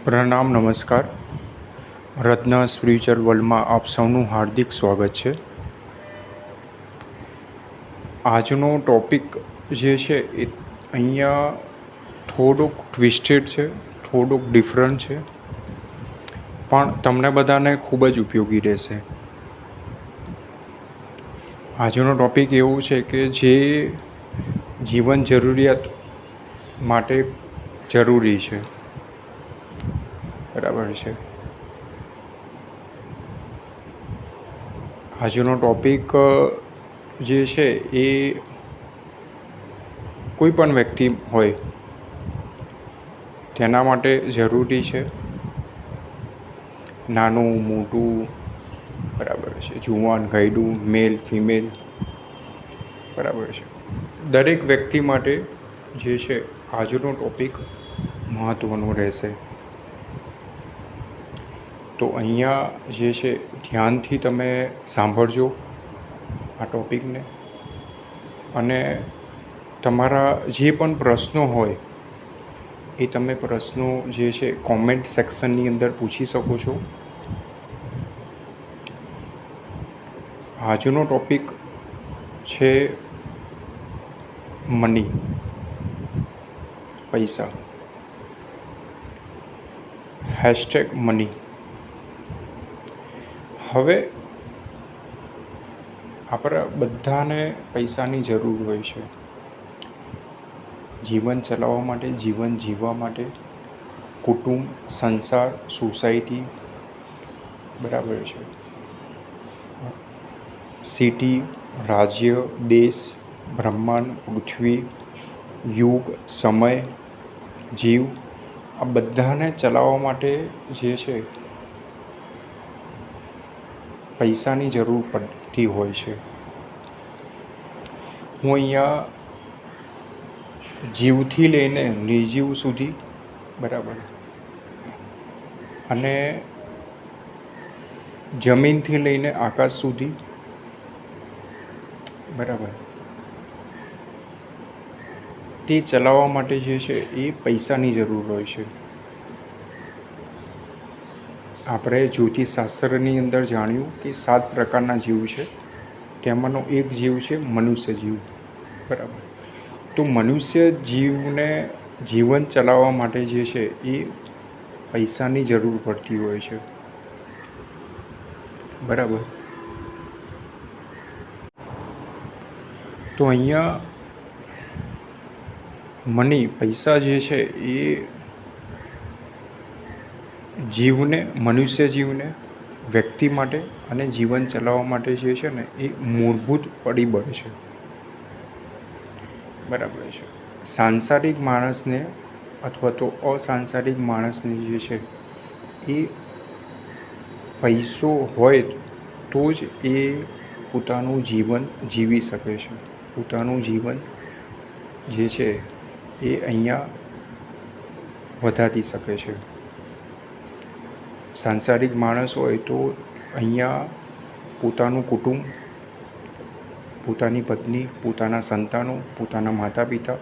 પ્રણામ, નમસ્કાર. રત્ન સ્પિરિચ્યુઅલ વર્લ્ડમાં આપ સૌનું હાર્દિક સ્વાગત છે. આજનો ટૉપિક જે છે એ અહીંયા થોડુંક ટ્વિસ્ટેડ છે, થોડુંક ડિફરન્ટ છે, પણ તમને બધાને ખૂબ જ ઉપયોગી રહેશે. આજનો ટૉપિક એવું છે કે જે જીવન જરૂરિયાત માટે જરૂરી છે. બરાબર છે. આજનો ટૉપિક જે છે એ કોઈ પણ વ્યક્તિ હોય તેના માટે જરૂરી છે. નાનું મોટું, બરાબર છે, જુવાન ઘરડું, મેલ ફિમેલ, બરાબર છે, દરેક વ્યક્તિ માટે જે છે આજનો ટૉપિક મહત્ત્વનો રહેશે. તો અહીંયા જે છે ધ્યાનથી તમે સાંભળજો આ ટૉપિકને, અને તમારા જે પણ પ્રશ્નો હોય એ તમે પ્રશ્નો જે છે કોમેન્ટ સેક્શનની અંદર પૂછી શકો છો. આજનો ટૉપિક છે મની, પૈસા. #મની. હવે આપણા બધાને પૈસાની જરૂર હોય છે જીવન ચલાવવા માટે, જીવન જીવવા માટે, કુટુંબ, સંસાર, સોસાયટી, બરાબર છે, સિટી, રાજ્ય, દેશ, બ્રહ્માંડ, પૃથ્વી, યુગ, સમય, જીવ, આ બધાને ચલાવવા માટે જે છે પૈસાની જરૂર પડતી હોય છે. હું અહીંયા જીવથી લઈને નિર્જીવ સુધી, બરાબર, અને જમીનથી લઈને આકાશ સુધી, બરાબર, તે ચલાવવા માટે જે છે એ પૈસાની જરૂર હોય છે. આપણે જ્યોતિષશાસ્ત્રની અંદર જાણ્યું કે 7 પ્રકારના જીવ છે, તેમાંનો એક જીવ છે મનુષ્ય જીવ, બરાબર. તો મનુષ્ય જીવને જીવન ચલાવવા માટે જે છે એ પૈસાની જરૂર પડતી હોય છે, બરાબર. તો અહીંયા મની, પૈસા જે છે એ જીવને, મનુષ્ય જીવને, વ્યક્તિ માટે અને જીવન ચલાવવા માટે જે છે ને એ મૂળભૂત પરિબળ છે, બરાબર છે. સાંસારિક માણસને અથવા તો અસાંસારિક માણસને જે છે એ પૈસો હોય તો જ એ પોતાનું જીવન જીવી શકે છે. પોતાનું જીવન જે છે એ અહીંયા વધારી શકે છે. સાંસારિક માણસ હોય તો અહીંયા પોતાનું કુટુંબ, પોતાની પત્ની, પોતાના સંતાનો, પોતાના માતા પિતા,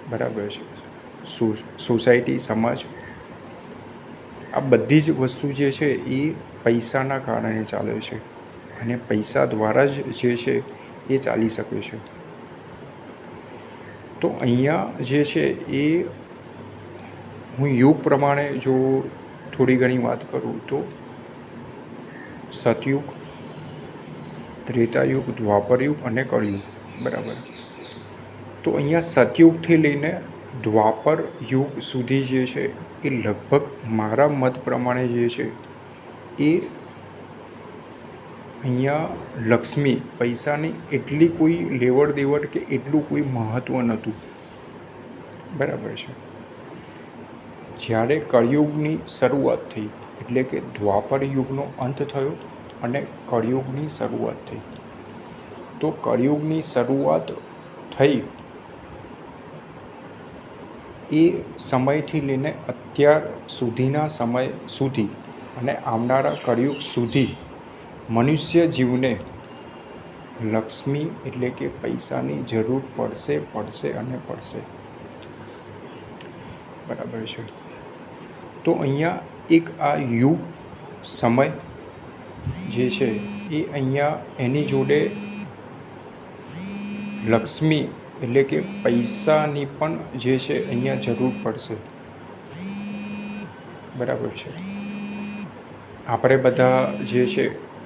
બરાબર છે, સોસાયટી, સમાજ, આ બધી જ વસ્તુ જે છે એ પૈસાના કારણે ચાલે છે, અને પૈસા દ્વારા જ જે છે એ ચાલી શકે છે. તો અહીંયા જે છે એ હું યુગ પ્રમાણે જો થોડી ઘણી વાત કરું તો સતયુગ, ત્રેતાયુગ, દ્વાપરયુગ અને કળયુગ, બરાબર. તો અહીંયા સતયુગથી લઈને દ્વાપર યુગ સુધી જે છે એ લગભગ મારા મત પ્રમાણે જે છે એ અહીંયા લક્ષ્મી, પૈસાની એટલી કોઈ લેવડ દેવડ કે એટલું કોઈ મહત્ત્વ નહોતું, બરાબર છે. જ્યારે કળયુગની શરૂઆત થઈ, એટલે કે દ્વાપર યુગનો અંત થયો અને કળયુગની શરૂઆત થઈ, તો કળયુગની શરૂઆત થઈ એ સમયથી લઈને અત્યાર સુધીના સમય સુધી અને આવનારા કળયુગ સુધી મનુષ્ય જીવને લક્ષ્મી એટલે કે પૈસાની જરૂર પડશે અને પડશે, બરાબર છે. તો અહીંયા એક આ યુગ સમય જે છે એ અહીંયા એની જોડે લક્ષ્મી એટલે કે પૈસાની પણ જે છે અહીંયા જરૂર પડશે. બરાબર છે. આપણે બધા જે છે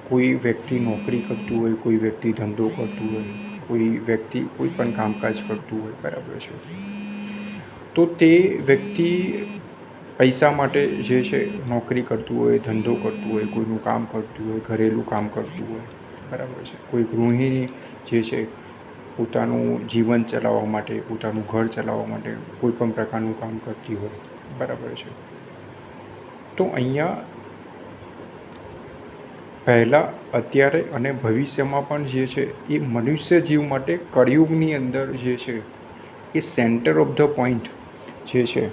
કોઈ વ્યક્તિ નોકરી કરતું હોય, કોઈ વ્યક્તિ ધંધો કરતું હોય, કોઈ વ્યક્તિ કોઈ પણ કામકાજ કરતું હોય, બરાબર છે, તો તે વ્યક્તિ પૈસા માટે જે છે નોકરી કરતું હોય, ધંધો કરતું હોય, કોઈનું કામ કરતું હોય, ઘરેલું કામ કરતું હોય, બરાબર છે, કોઈ ગૃહિણી જે છે પોતાનું જીવન ચલાવવા માટે, પોતાનું ઘર ચલાવવા માટે કોઈ પણ પ્રકારનું કામ કરતી હોય, બરાબર છે. તો અહીંયા પહેલાં, અત્યારે અને ભવિષ્યમાં પણ જે છે એ મનુષ્ય જીવ માટે કળિયુગની અંદર જે છે એ સેન્ટર ઓફ ધ પોઈન્ટ જે છે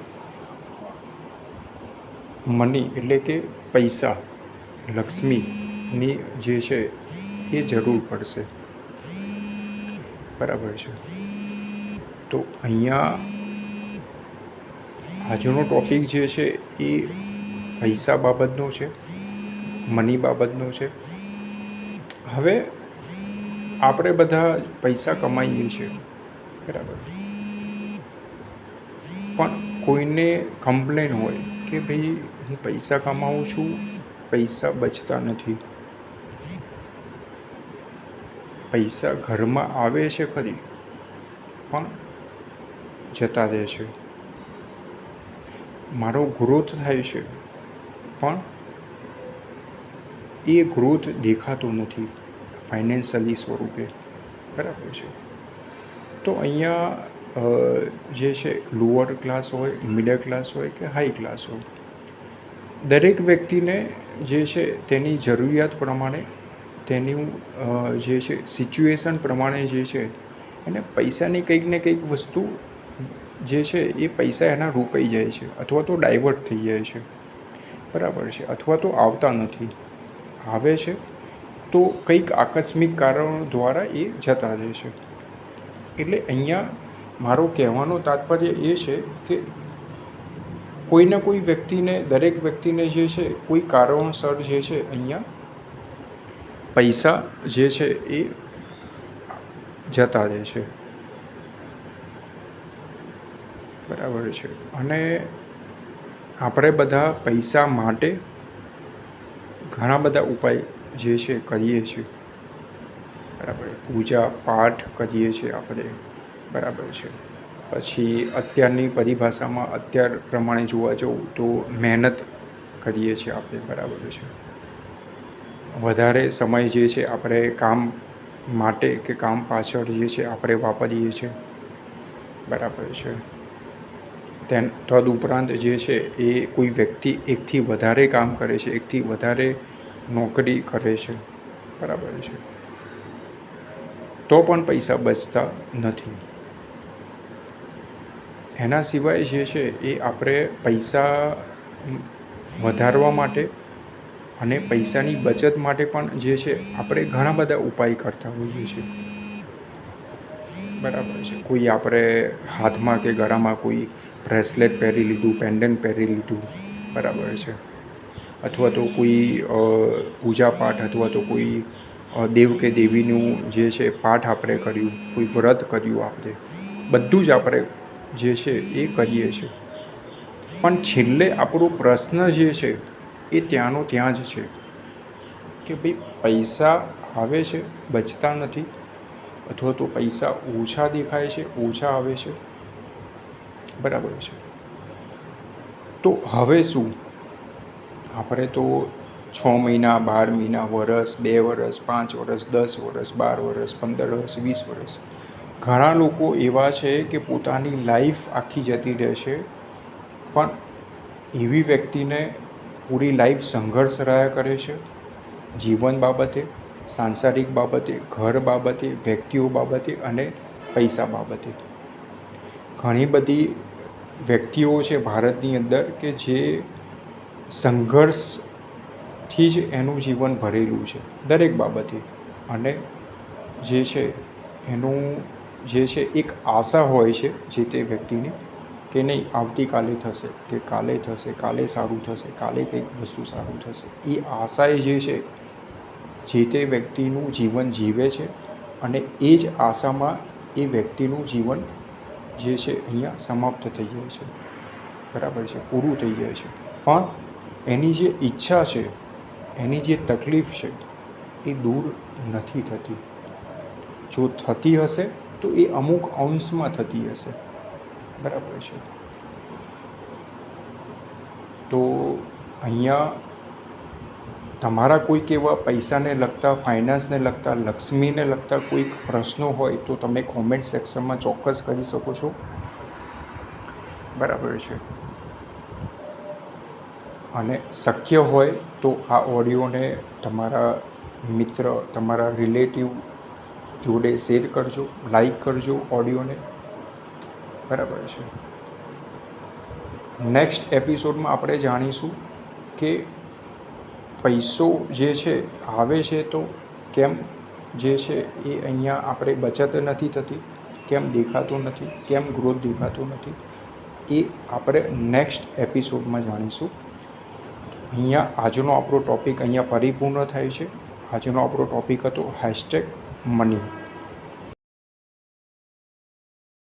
મની એટલે કે પૈસા, લક્ષ્મીની જે છે એ જરૂર પડશે. બરાબર છે. તો અહીંયા આજનો ટૉપિક જે છે એ પૈસા બાબતનો છે, મની બાબતનો છે. હવે આપણે બધા પૈસા કમાઈએ છીએ, બરાબર, પણ કોઈને કમ્પ્લેન હોય કે ભાઈ હું પૈસા કમાઉં છું, પૈસા બચતા નથી, પૈસા ઘરમાં આવે છે ખરી પણ જતા રહે છે, મારો ગ્રોથ થાય છે પણ એ ગ્રોથ દેખાતો નથી ફાઇનાન્શિયલી સ્વરૂપે, બરાબર છે. તો અહીંયા જે છે લોઅર ક્લાસ હોય, મિડલ ક્લાસ હોય કે હાઈ ક્લાસ હોય, દરેક વ્યક્તિને જે છે તેની જરૂરિયાત પ્રમાણે, તેની જે છે સિચ્યુએશન પ્રમાણે જે છે એને પૈસાની કંઈક ને કંઈક વસ્તુ જે છે એ પૈસા એના રોકાઈ જાય છે અથવા તો ડાયવર્ટ થઈ જાય છે, બરાબર છે, અથવા તો આવતા નથી, આવે છે તો કંઈક આકસ્મિક કારણો દ્વારા એ જતા રહે છે. એટલે અહીંયા મારો કહેવાનો તાત્પર્ય એ છે કે કોઈને કોઈ વ્યક્તિને, દરેક વ્યક્તિને જે છે કોઈ કારણોસર જે છે અહીંયા પૈસા જે છે એ જતા રહે છે, બરાબર છે. અને આપણે બધા પૈસા માટે ઘણા બધા ઉપાય જે છે કરીએ છીએ, બરાબર, પૂજા પાઠ કરીએ છીએ આપણે, બરાબર છે. પછી અત્યારની પરિભાષામાં અત્યાર પ્રમાણે જોવા જવું તો મહેનત કરીએ છીએ આપણે, બરાબર છે. વધારે સમય જે છે આપણે કામ માટે કે કામ પાછળ જે છે આપણે વાપરીએ છીએ, બરાબર છે. તદુપરાંત જે છે એ કોઈ વ્યક્તિ એકથી વધારે કામ કરે છે, એકથી વધારે નોકરી કરે છે, બરાબર છે, તો પણ પૈસા બચતા નથી. એના સિવાય જે છે એ આપણે પૈસા વધારવા માટે અને પૈસાની બચત માટે પણ જે છે આપણે ઘણા બધા ઉપાય કરતા હોઈએ છીએ, બરાબર છે. કોઈ આપણે હાથમાં કે ગળામાં કોઈ બ્રેસલેટ પહેરી લીધું, પેન્ડન્ટ પહેરી લીધું, બરાબર છે, અથવા તો કોઈ પૂજા પાઠ અથવા તો કોઈ દેવ કે દેવીનું જે છે પાઠ આપણે કર્યું, કોઈ વ્રત કર્યું, આપણે બધું જ આપણે જે છે એ કરીએ છીએ. પણ છેલ્લે આપણો પ્રશ્ન જે છે એ ત્યાંનો ત્યાં જ છે કે ભાઈ પૈસા આવે છે, બચતા નથી, અથવા તો પૈસા ઓછા દેખાય છે, ઓછા આવે છે, બરાબર છે. તો હવે શું? આપણે તો 6 મહિના, 12 મહિના, વરસ, 2 વરસ, 5 વરસ, 10 વરસ, 12 વરસ, 15 વરસ, 20 વરસ, ઘણા લોકો એવા છે કે પોતાની લાઈફ આખી જતી રહે છે, પણ એવી વ્યક્તિને પૂરી લાઈફ સંઘર્ષ રહ્યા કરે છે, જીવન બાબતે, સાંસારિક બાબતે, ઘર બાબતે, વ્યક્તિઓ બાબતે અને પૈસા બાબતે. ઘણી બધી વ્યક્તિઓ છે ભારતની અંદર કે જે સંઘર્ષથી જ એનું જીવન ભરેલું છે દરેક બાબતે, અને જે છે એનું જે છે એક આશા હોય છે જે તે વ્યક્તિની કે નહીં આવતીકાલે થશે, કે કાલે થશે, કાલે સારું થશે, કાલે કંઈક વસ્તુ સારું થશે. એ આશાએ જે છે જે તે વ્યક્તિનું જીવન જીવે છે અને એ જ આશામાં એ વ્યક્તિનું જીવન જે છે અહીંયા સમાપ્ત થઈ જાય છે. બરાબર છે, પૂરું થઈ જાય છે. પણ એની જે ઈચ્છા છે, એની જે તકલીફ છે એ દૂર નથી થતી. જો થતી હશે તો એ અમુક અંશમાં થતી હશે. બરાબર છે. તો અહીંયા તમારા કોઈક એવા પૈસાને લગતા, ફાઇનાન્સને લગતા, લક્ષ્મીને લગતા કોઈક પ્રશ્નો હોય તો તમે કોમેન્ટ સેક્શનમાં ચોક્કસ કરી શકો છો. બરાબર છે. અને શક્ય હોય તો આ ઓડિયોને તમારા મિત્ર, તમારા રિલેટિવ જોડે શેર કરજો, લાઈક કરજો ઓડિયોને. બરાબર છે. નેક્સ્ટ એપિસોડમાં આપણે જાણીશું કે પૈસો જે છે આવે છે તો કેમ જે છે એ અહીંયા આપણે બચત નથી થતી, કેમ દેખાતું નથી, કેમ ગ્રોથ દેખાતું નથી, એ આપણે નેક્સ્ટ એપિસોડમાં જાણીશું. અહીંયા આજનો આપણો ટૉપિક અહીંયા પરિપૂર્ણ થાય છે. આજનો આપણો ટૉપિક હતો #મની.